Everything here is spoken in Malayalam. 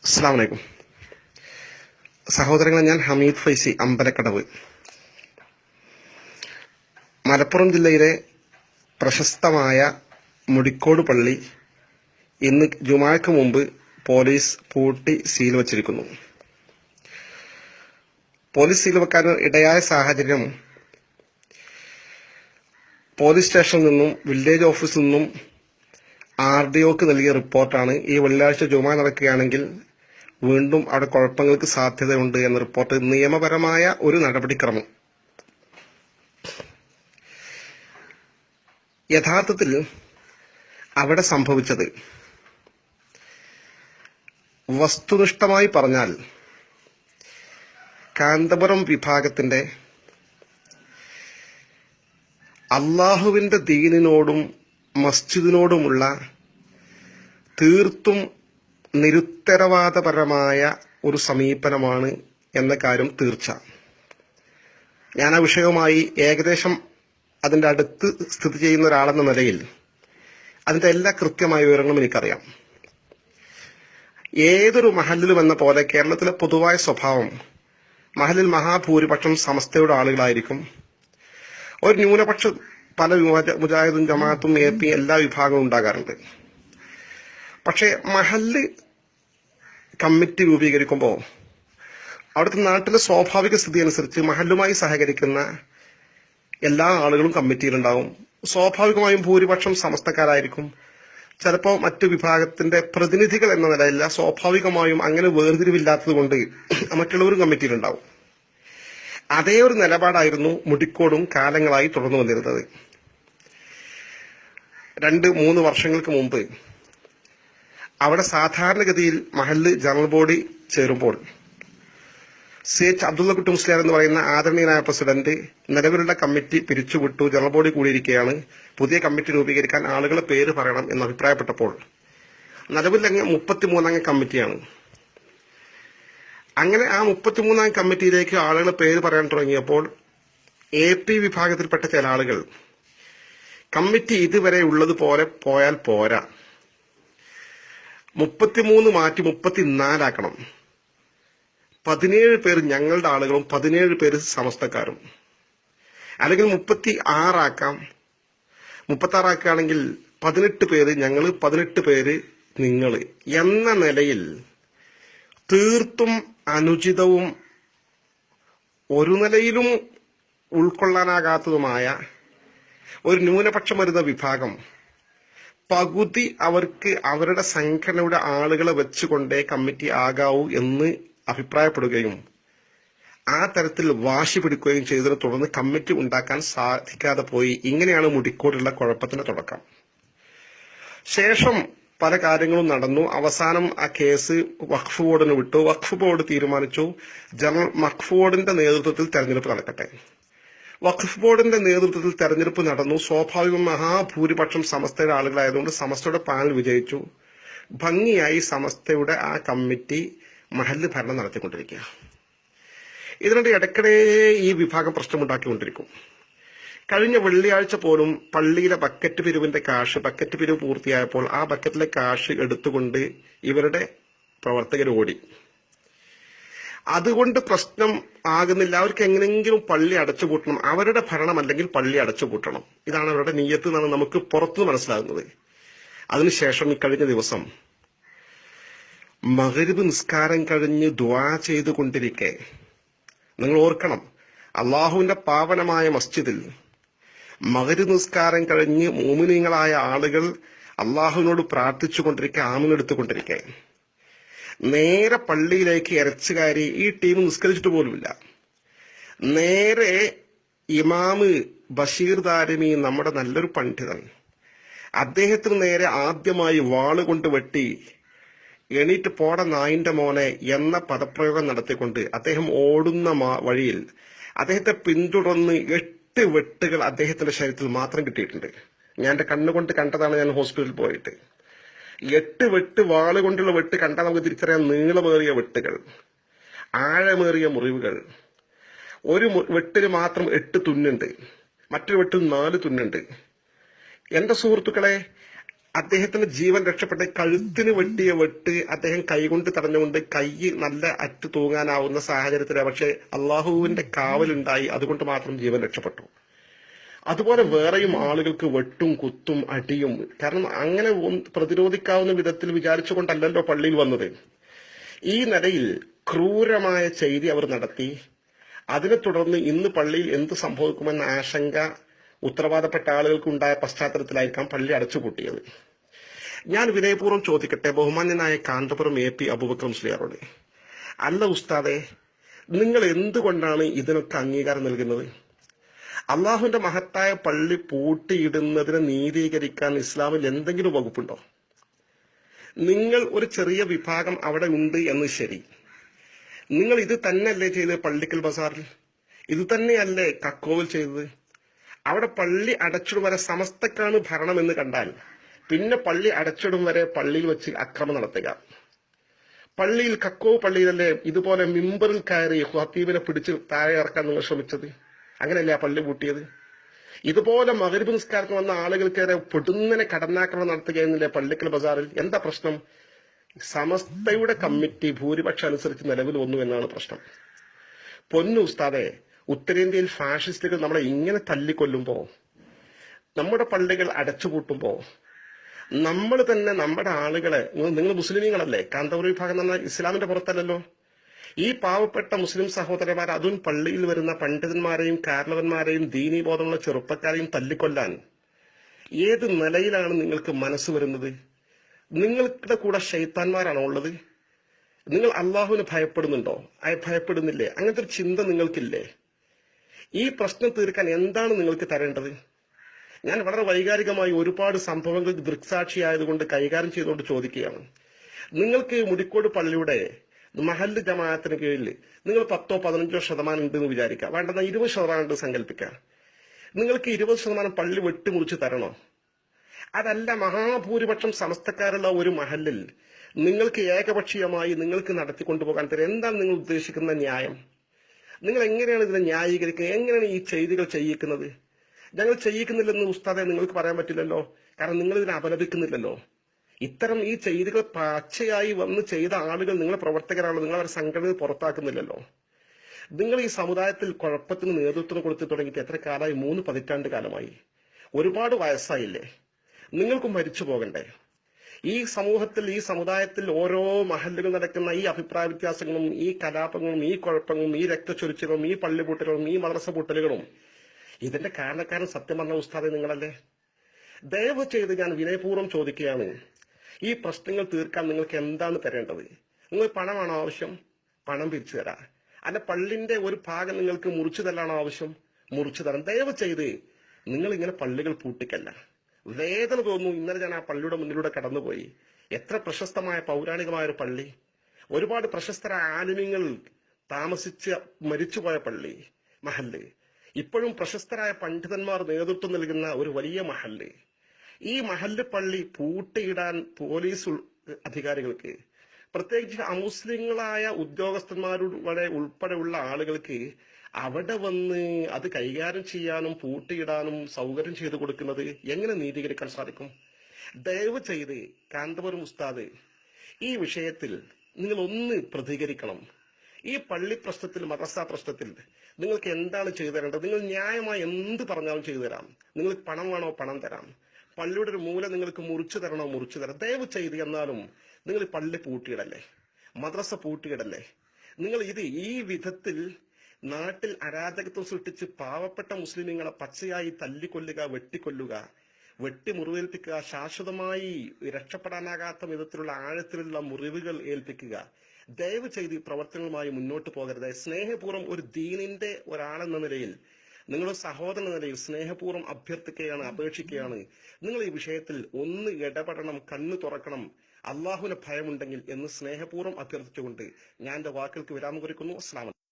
അസ്സലാമു അലൈക്കും സഹോദരങ്ങളെ, ഞാൻ ഹമീദ് ഫൈസി, അമ്പലക്കടവ്. മലപ്പുറം ജില്ലയിലെ പ്രശസ്തമായ മുടിക്കോട് പള്ളി ഇന്ന് ജുമാക്ക് മുമ്പ് പോലീസ് പൂട്ടി സീൽ വച്ചിരിക്കുന്നു. പോലീസ് സീൽ വെക്കാൻ ഇടയായ സാഹചര്യം പോലീസ് സ്റ്റേഷനിൽ നിന്നും വില്ലേജ് ഓഫീസിൽ നിന്നും RDOക്ക് നൽകിയ റിപ്പോർട്ടാണ്. ഈ വെള്ളിയാഴ്ച ജുമാ നടക്കുകയാണെങ്കിൽ വീണ്ടും അവിടെ കുഴപ്പങ്ങൾക്ക് സാധ്യതയുണ്ട് എന്ന റിപ്പോർട്ട്. നിയമപരമായ ഒരു നടപടിക്രമം. യഥാർത്ഥത്തിൽ അവിടെ സംഭവിച്ചത്, വസ്തുനിഷ്ഠമായി പറഞ്ഞാൽ, കാന്തപുരം വിഭാഗത്തിന്റെ അള്ളാഹുവിന്റെ ദീനിനോടും മസ്ജിദിനോടുമുള്ള തീർത്തും നിരുത്തരവാദപരമായ ഒരു സമീപനമാണ് എന്ന കാര്യം തീർച്ച. ഞാൻ ആ വിഷയവുമായി ഏകദേശം അതിന്റെ അടുത്ത് സ്ഥിതി ചെയ്യുന്ന ഒരാളെന്ന നിലയിൽ അതിന്റെ എല്ലാ കൃത്യമായ വിവരങ്ങളും എനിക്കറിയാം. ഏതൊരു മഹല്ലിലും എന്ന പോലെ കേരളത്തിലെ പൊതുവായ സ്വഭാവം, മഹല്ലിൽ മഹാഭൂരിപക്ഷം സമസ്തയുടെ ആളുകളായിരിക്കും. ഒരു ന്യൂനപക്ഷം പല മുജാഹിദും ജമാഅത്തും AP എല്ലാ വിഭാഗവും ഉണ്ടാകാറുണ്ട്. പക്ഷേ മഹല്ല് കമ്മിറ്റി രൂപീകരിക്കുമ്പോൾ അവിടുത്തെ നാട്ടിലെ സ്വാഭാവിക സ്ഥിതി അനുസരിച്ച് മഹല്ലുമായി സഹകരിക്കുന്ന എല്ലാ ആളുകളും കമ്മിറ്റിയിലുണ്ടാവും. സ്വാഭാവികമായും ഭൂരിപക്ഷം സമസ്തക്കാരായിരിക്കും. ചിലപ്പോൾ മറ്റു വിഭാഗത്തിന്റെ പ്രതിനിധികൾ എന്ന നിലയില്ല, സ്വാഭാവികമായും അങ്ങനെ വേർതിരിവില്ലാത്തത് കൊണ്ട് മറ്റുള്ളവരും കമ്മിറ്റിയിലുണ്ടാവും. അതേ ഒരു നിലപാടായിരുന്നു മുടിക്കോടും കാലങ്ങളായി തുടർന്നു വന്നിരുന്നത്. 2-3 വർഷങ്ങൾക്ക് മുമ്പ് അവിടെ സാധാരണഗതിയിൽ മഹല്ല് ജനറൽ ബോഡി ചേരുമ്പോൾ CH അബ്ദുള്ളക്കുട്ടി മുസ്ലിയാർ എന്ന് പറയുന്ന ആദരണീയനായ പ്രസിഡന്റ് നിലവിലുള്ള കമ്മിറ്റി പിരിച്ചുവിട്ടു, ജനറൽ ബോഡി കൂടിയിരിക്കുകയാണ്, പുതിയ കമ്മിറ്റി രൂപീകരിക്കാൻ ആളുകളെ പേര് പറയണം എന്ന് അഭിപ്രായപ്പെട്ടപ്പോൾ നിലവിലങ്ങ് 33-അംഗ കമ്മിറ്റിയാണ്. അങ്ങനെ ആ 33-അംഗ കമ്മിറ്റിയിലേക്ക് ആളുകളെ പേര് പറയാൻ തുടങ്ങിയപ്പോൾ AP വിഭാഗത്തിൽപ്പെട്ട ചില ആളുകൾ കമ്മിറ്റി ഇതുവരെ ഉള്ളതുപോലെ പോയാൽ പോരാ, 33 മാറ്റി 34 ആക്കണം, 17 പേര് ഞങ്ങളുടെ ആളുകളും 17 പേര് സമസ്തക്കാരും, അല്ലെങ്കിൽ 36 ആക്കാം, 36 ആക്കുകയാണെങ്കിൽ 18 പേര് ഞങ്ങൾ, 18 പേര് നിങ്ങൾ എന്ന നിലയിൽ തീർത്തും അനുചിതവും ഒരു നിലയിലും ഉൾക്കൊള്ളാനാകാത്തതുമായ ഒരു ന്യൂനപക്ഷം വരുന്ന വിഭാഗം പകുതി അവർക്ക് അവരുടെ സംഘടനയുടെ ആളുകളെ വെച്ചുകൊണ്ടേ കമ്മിറ്റി ആകാവൂ എന്ന് അഭിപ്രായപ്പെടുകയും ആ തരത്തിൽ വാശി പിടിക്കുകയും ചെയ്തതിനെ തുടർന്ന് കമ്മിറ്റി ഉണ്ടാക്കാൻ സാധിക്കാതെ പോയി. ഇങ്ങനെയാണ് മുടിക്കോടുള്ള കുഴപ്പത്തിന്റെ തുടക്കം. ശേഷം പല കാര്യങ്ങളും നടന്നു. അവസാനം ആ കേസ് വഖഫ് ബോർഡിന് വിട്ടു. വഖഫ് ബോർഡ് തീരുമാനിച്ചു വഖഫ് ബോർഡിന്റെ നേതൃത്വത്തിൽ തെരഞ്ഞെടുപ്പ് നടക്കട്ടെ. വഖഫ് ബോർഡിന്റെ നേതൃത്വത്തിൽ തെരഞ്ഞെടുപ്പ് നടന്നു. സ്വാഭാവികം മഹാഭൂരിപക്ഷം സമസ്തയുടെ ആളുകളായതുകൊണ്ട് സമസ്തയുടെ പാനൽ വിജയിച്ചു. ഭംഗിയായി സമസ്തയുടെ ആ കമ്മിറ്റി മഹല്ല് ഭരണം നടത്തിക്കൊണ്ടിരിക്കുക. ഇതിനിടെ ഇടയ്ക്കിടെ ഈ വിഭാഗം പ്രശ്നമുണ്ടാക്കിക്കൊണ്ടിരിക്കും. കഴിഞ്ഞ വെള്ളിയാഴ്ച പോലും പള്ളിയിലെ ബക്കറ്റ് പിരിവ് പൂർത്തിയായപ്പോൾ ആ ബക്കറ്റിലെ കാശ് എടുത്തുകൊണ്ട് ഇവരുടെ പ്രവർത്തകർ ഓടി. അതുകൊണ്ട് പ്രശ്നം ആകുന്നില്ല. അവർക്ക് എങ്ങനെയെങ്കിലും പള്ളി അടച്ചുപൂട്ടണം, അവരുടെ ഭരണം അല്ലെങ്കിൽ പള്ളി അടച്ചുപൂട്ടണം, ഇതാണ് അവരുടെ നിയ്യത്ത് എന്നാണ് നമുക്ക് പുറത്തുനിന്ന് മനസ്സിലാകുന്നത്. അതിനുശേഷം ഈ കഴിഞ്ഞ ദിവസം മഗ്രിബ് നിസ്കാരം കഴിഞ്ഞ് ദുആ ചെയ്തുകൊണ്ടിരിക്കെ, നിങ്ങൾ ഓർക്കണം, അള്ളാഹുവിന്റെ പാവനമായ മസ്ജിദിൽ മഗ്രിബ് നിസ്കാരം കഴിഞ്ഞ് മുഅ്മിനീങ്ങളായ ആളുകൾ അള്ളാഹുവിനോട് പ്രാർത്ഥിച്ചുകൊണ്ടിരിക്കെ, ആമീനെടുത്തുകൊണ്ടിരിക്കെ, നേരെ പള്ളിയിലേക്ക് ഇരച്ചുകാരി ഈ ടീം നിസ്കരിച്ചിട്ട് പോലുമില്ല. നേരെ ഇമാമ് ബഷീർ ദാരിമി, നമ്മുടെ നല്ലൊരു പണ്ഡിതൻ, അദ്ദേഹത്തിന് നേരെ ആദ്യമായി വാളുകൊണ്ട് വെട്ടി എണീറ്റ് പോട നായിന്റെ മോനെ എന്ന പദപ്രയോഗം നടത്തിക്കൊണ്ട് അദ്ദേഹം ഓടുന്ന വഴിയിൽ അദ്ദേഹത്തെ പിന്തുടർന്ന് 8 വെട്ടുകൾ അദ്ദേഹത്തിന്റെ ശരീരത്തിൽ മാത്രം കിട്ടിയിട്ടുണ്ട്. ഞാൻ എന്റെ കണ്ണുകൊണ്ട് കണ്ടതാണ്. ഞാൻ ഹോസ്പിറ്റലിൽ പോയിട്ട് 8 വെട്ട്, വാളുകൊണ്ടുള്ള വെട്ട് കണ്ടാൽ നമുക്ക് തിരിച്ചറിയാൻ നീളമേറിയ വെട്ടുകൾ, ആഴമേറിയ മുറിവുകൾ. ഒരു വെട്ടിന് മാത്രം 8 തുന്നുണ്ട്, മറ്റൊരു വെട്ടിൽ 4 തുന്നുണ്ട്. എന്റെ സുഹൃത്തുക്കളെ, അദ്ദേഹത്തിന്റെ ജീവൻ രക്ഷപ്പെട്ട കഴുത്തിന് വെട്ടിയ വെട്ട് അദ്ദേഹം കൈകൊണ്ട് തടഞ്ഞുകൊണ്ട് കൈ നല്ല അറ്റ് തൂങ്ങാനാവുന്ന സാഹചര്യത്തിലാണ്. പക്ഷെ അള്ളാഹുവിന്റെ കാവലുണ്ടായി, അതുകൊണ്ട് മാത്രം ജീവൻ രക്ഷപ്പെട്ടു. അതുപോലെ വേറെയും ആളുകൾക്ക് വെട്ടും കുത്തും അടിയും, കാരണം അങ്ങനെ പ്രതിരോധിക്കാവുന്ന വിധത്തിൽ വിചാരിച്ചുകൊണ്ടല്ലല്ലോ പള്ളിയിൽ വന്നത്. ഈ നിലയിൽ ക്രൂരമായ ചെയ്തി അവർ നടത്തി. അതിനെ തുടർന്ന് ഇന്ന് പള്ളിയിൽ എന്ത് സംഭവിക്കുമെന്ന ആശങ്ക ഉത്തരവാദപ്പെട്ട ആളുകൾക്ക് ഉണ്ടായ പശ്ചാത്തലത്തിലായിരിക്കാം പള്ളി അടച്ചുപൂട്ടിയത്. ഞാൻ വിനയപൂർവ്വം ചോദിക്കട്ടെ ബഹുമാന്യനായ കാന്തപുരം AP അബൂബക്കർ മുസ്ലിയാരോട്, അല്ല ഉസ്താദെ, നിങ്ങൾ എന്തുകൊണ്ടാണ് ഇതിനൊക്കെ അംഗീകാരം നൽകുന്നത്? അള്ളാഹുവിന്റെ മഹത്തായ പള്ളി പൂട്ടിയിടുന്നതിനെ നീതീകരിക്കാൻ ഇസ്ലാമിൽ എന്തെങ്കിലും വകുപ്പുണ്ടോ? നിങ്ങൾ ഒരു ചെറിയ വിഭാഗം അവിടെ ഉണ്ട് എന്ന് ശരി, നിങ്ങൾ ഇത് തന്നെയല്ലേ ചെയ്തത് പള്ളിക്കൽ ബസാറിൽ? ഇത് തന്നെയല്ലേ കക്കോവിൽ ചെയ്തത്? അവിടെ പള്ളി അടച്ചിടും വരെ സമസ്തക്കാണ് ഭരണം എന്ന് കണ്ടാൽ പിന്നെ പള്ളി അടച്ചിടും വരെ പള്ളിയിൽ വെച്ച് അക്രമം നടത്തുക. പള്ളിയിൽ കക്കോവ് പള്ളിയിലല്ലേ ഇതുപോലെ മിമ്പറിൽ കയറി ഖത്തീബിനെ പിടിച്ച് താഴെ ഇറക്കാൻ നിങ്ങൾ ശ്രമിച്ചത്? അങ്ങനെയല്ലേ ആ പള്ളി പൂട്ടിയത്? ഇതുപോലെ മഗ്‌രിബ് നിസ്കാരത്തിന് വന്ന ആളുകൾക്കേറെ പൊടുന്നനെ കടന്നാക്രമണം നടത്തുകയെന്നില്ലേ പള്ളിക്കൽ ബസാറിൽ? എന്താ പ്രശ്നം? സമസ്തയുടെ കമ്മിറ്റി ഭൂരിപക്ഷം അനുസരിച്ച് നിലവിൽ വന്നു എന്നാണ് പ്രശ്നം. പൊന്നു ഉസ്താദെ, ഉത്തരേന്ത്യയിൽ ഫാഷിസ്റ്റുകൾ നമ്മളെ ഇങ്ങനെ തല്ലിക്കൊല്ലുമ്പോ, നമ്മുടെ പള്ളികൾ അടച്ചുപൂട്ടുമ്പോ, നമ്മൾ തന്നെ നമ്മുടെ ആളുകളെ, നിങ്ങൾ മുസ്ലിമീങ്ങളല്ലേ, കാന്തപുരം വിഭാഗം എന്ന് പറഞ്ഞാൽ ഇസ്ലാമിന്റെ പുറത്തല്ലല്ലോ. ഈ പാവപ്പെട്ട മുസ്ലിം സഹോദരന്മാർ, അതും പള്ളിയിൽ വരുന്ന പണ്ഡിതന്മാരെയും കാരണവന്മാരെയും ദീനീ ബോധമുള്ള ചെറുപ്പക്കാരെയും തല്ലിക്കൊല്ലാൻ ഏത് നിലയിലാണ് നിങ്ങൾക്ക് മനസ്സ് വരുന്നത്? നിങ്ങളുടെ കൂടെ ശൈത്താന്മാരാണോ ഉള്ളത്? നിങ്ങൾ അള്ളാഹുവിന് ഭയപ്പെടുന്നുണ്ടോ? ഭയപ്പെടുന്നില്ലേ? അങ്ങനത്തെ ഒരു ചിന്ത നിങ്ങൾക്കില്ലേ? ഈ പ്രശ്നം തീർക്കാൻ എന്താണ് നിങ്ങൾക്ക് തരേണ്ടത്? ഞാൻ വളരെ വൈകാരികമായി ഒരുപാട് സംഭവങ്ങൾ ദൃക്സാക്ഷിയായതുകൊണ്ട് കൈകാര്യം ചെയ്തുകൊണ്ട് ചോദിക്കുകയാണ്. നിങ്ങൾക്ക് മുടിക്കോട് പള്ളിയുടെ മഹല്ല് ജമാഅത്തിന് കീഴിൽ നിങ്ങൾ 10-15% ഉണ്ടെന്ന് വിചാരിക്കുക, വേണ്ടെന്ന 20% ഉണ്ട് സങ്കല്പിക്കുക. നിങ്ങൾക്ക് 20% പള്ളി വെട്ടിമുറിച്ച് തരണോ? അതല്ല, മഹാഭൂരിപക്ഷം സമസ്തക്കാരുള്ള ഒരു മഹല്ലിൽ നിങ്ങൾക്ക് ഏകപക്ഷീയമായി നിങ്ങൾക്ക് നടത്തിക്കൊണ്ടുപോകാൻ തരും. എന്താണ് നിങ്ങൾ ഉദ്ദേശിക്കുന്ന ന്യായം? നിങ്ങൾ എങ്ങനെയാണ് ഇതിനെ ന്യായീകരിക്കുക? എങ്ങനെയാണ് ഈ ചെയ്തികൾ ചെയ്യിക്കുന്നത്? ഞങ്ങൾ ചെയ്യിക്കുന്നില്ലെന്ന് ഉസ്താദെ നിങ്ങൾക്ക് പറയാൻ പറ്റില്ലല്ലോ, കാരണം നിങ്ങൾ ഇതിനെ അപലപിക്കുന്നില്ലല്ലോ. ഇത്തരം ഈ ചെയ്തികൾ പച്ചയായി വന്ന് ചെയ്ത ആളുകൾ നിങ്ങളെ പ്രവർത്തകരാണ്, നിങ്ങൾ അവരെ സംഘടനയിൽ പുറത്താക്കുന്നില്ലല്ലോ. നിങ്ങൾ ഈ സമുദായത്തിൽ കുഴപ്പത്തിന് നേതൃത്വം കൊടുത്തു തുടങ്ങിയിട്ട് എത്ര കാലമായി? 3 പതിറ്റാണ്ട് കാലമായി. ഒരുപാട് വയസ്സായില്ലേ? നിങ്ങൾക്കും മരിച്ചു പോകണ്ടേ? ഈ സമൂഹത്തിൽ, ഈ സമുദായത്തിൽ ഓരോ മഹല്ലുകൾ നടക്കുന്ന ഈ അഭിപ്രായ വ്യത്യാസങ്ങളും, ഈ കലാപങ്ങളും, ഈ കുഴപ്പങ്ങളും, ഈ രക്തച്ചൊരിച്ചിലും, ഈ പള്ളി പൂട്ടലുകളും, ഈ മദ്രസ പൂട്ടലുകളും, ഇതിന്റെ കാരണക്കാരൻ സത്യം പറഞ്ഞ ഉസ്താദെ നിങ്ങളല്ലേ? ദയവ് ചെയ്ത് ഞാൻ വിനയപൂർവ്വം ചോദിക്കുകയാണ്, ഈ പ്രശ്നങ്ങൾ തീർക്കാൻ നിങ്ങൾക്ക് എന്താണ് തരേണ്ടത്? നിങ്ങൾ പണമാണോ ആവശ്യം? പണം പിരിച്ചു തരാം. അല്ല, പള്ളിന്റെ ഒരു ഭാഗം നിങ്ങൾക്ക് മുറിച്ചു തരാനാണോ ആവശ്യം? മുറിച്ചു തരാം. ദയവ് ചെയ്ത് നിങ്ങൾ ഇങ്ങനെ പള്ളികൾ പൂട്ടിക്കല്ല. വേദന തോന്നുന്നു. ഇന്നലെ ഞാൻ ആ പള്ളിയുടെ മുന്നിലൂടെ കടന്നുപോയി. എത്ര പ്രശസ്തമായ പൗരാണികമായ ഒരു പള്ളി, ഒരുപാട് പ്രശസ്തരായ ആലിമ്യങ്ങൾ താമസിച്ച് മരിച്ചുപോയ പള്ളി, മഹല്ല്, ഇപ്പോഴും പ്രശസ്തരായ പണ്ഡിതന്മാർ നേതൃത്വം നൽകുന്ന ഒരു വലിയ മഹല്ല്. ഈ മഹല്ല് പള്ളി പൂട്ടിയിടാൻ പോലീസ് അധികാരികൾക്ക്, പ്രത്യേകിച്ച് അമുസ്ലിങ്ങളായ ഉദ്യോഗസ്ഥന്മാരുടെ ഉൾപ്പെടെയുള്ള ആളുകൾക്ക് അവിടെ വന്ന് അത് കൈകാര്യം ചെയ്യാനും പൂട്ടിയിടാനും സൗകര്യം ചെയ്തു കൊടുക്കുന്നത് എങ്ങനെ നീതീകരിക്കാൻ സാധിക്കും? ദയവ് ചെയ്ത് കാന്തപുരം ഉസ്താദ്, ഈ വിഷയത്തിൽ നിങ്ങൾ ഒന്ന് പ്രതികരിക്കണം. ഈ പള്ളി പ്രശ്നത്തിൽ, മദ്രസ പ്രശ്നത്തിൽ നിങ്ങൾക്ക് എന്താണ് ചെയ്തു തരേണ്ടത്? നിങ്ങൾ ന്യായമായി എന്ത് പറഞ്ഞാലും ചെയ്തു തരാം. നിങ്ങൾക്ക് പണം വേണോ? പണം തരാം. പള്ളിയുടെ ഒരു മൂല നിങ്ങൾക്ക് മുറിച്ചു തരണോ? മുറിച്ചു തരാം. ദയവ് ചെയ്ത് എന്നാലും നിങ്ങൾ പള്ളി പൂട്ടിയിടല്ലേ, മദ്രസ പൂട്ടിയിടല്ലേ. നിങ്ങൾ ഈ വിധത്തിൽ നാട്ടിൽ അരാജകത്വം സൃഷ്ടിച്ച് പാവപ്പെട്ട മുസ്ലിമീങ്ങളെ പച്ചയായി തല്ലിക്കൊല്ലുക, വെട്ടിക്കൊല്ലുക, വെട്ടിമുറിവേൽപ്പിക്കുക, ശാശ്വതമായി രക്ഷപ്പെടാനാകാത്ത വിധത്തിലുള്ള ആഴത്തിലുള്ള മുറിവുകൾ ഏൽപ്പിക്കുക. ദയവ് ചെയ്ത് ഈ പ്രവർത്തനങ്ങളുമായി മുന്നോട്ട് പോകരുത്. സ്നേഹപൂർവ്വം ഒരു ദീനിന്റെ ഒരാളെന്ന നിലയിൽ, നിങ്ങളുടെ സഹോദരൻ എന്ന നിലയിൽ സ്നേഹപൂർവ്വം അഭ്യർത്ഥിക്കുകയാണ്, അപേക്ഷിക്കുകയാണ്. നിങ്ങൾ ഈ വിഷയത്തിൽ ഒന്ന് ഇടപെടണം, കണ്ണു തുറക്കണം. അള്ളാഹുവിന് ഭയമുണ്ടെങ്കിൽ എന്ന് സ്നേഹപൂർവ്വം അഭ്യർത്ഥിച്ചുകൊണ്ട് ഞാൻ എന്റെ വാക്കുകൾക്ക് വിരാമം കുറിക്കുന്നു. അസ്സലാമു അലൈക്കും.